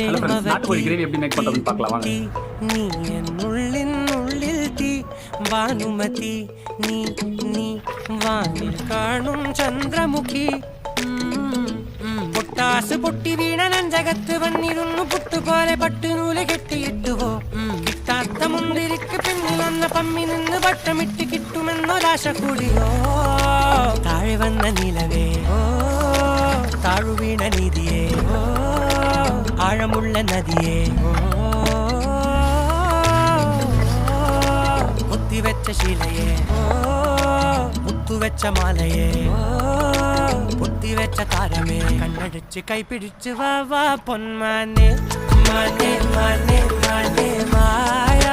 நாட்டுக்கோழி கிரேவி எப்படி மேக் பண்றதுன்னு பார்க்கலாம் வாங்க. நீ என் உள்ளின் உள்ளில் தீ பானுமதி நீ நீ வானில் காணும் சந்திரமுகி പൊട്ടാസ് പൊട്ടി വീണ നഞ്ചകത്ത് വന്നിരുന്നു പുട്ടുപോലെ പട്ടുനൂല് കെട്ടിയിട്ടുവോ കിട്ടാത്ത മുന്തിരിക്ക് പിന്നിൽ വന്ന പമ്മി നിന്ന് പട്ടമിട്ട് കിട്ടുമെന്നൊരാശ കൂടിയോ താഴെ വന്ന നിലവേ ഓ താഴു വീണ നിധിയേ ഓ ആഴമുള്ള നദിയേ ഓ മുത്തിവെച്ച ശിലയേ ഓ മുത്തുവെച്ച മാലയേ ഓ പൊത്തിവെച്ച താരമേ കണ്ണടിച്ച് കൈപിടിച്ച് വാ വാ പൊന്മാനെ മാനേ മാനേ മാനേ മായ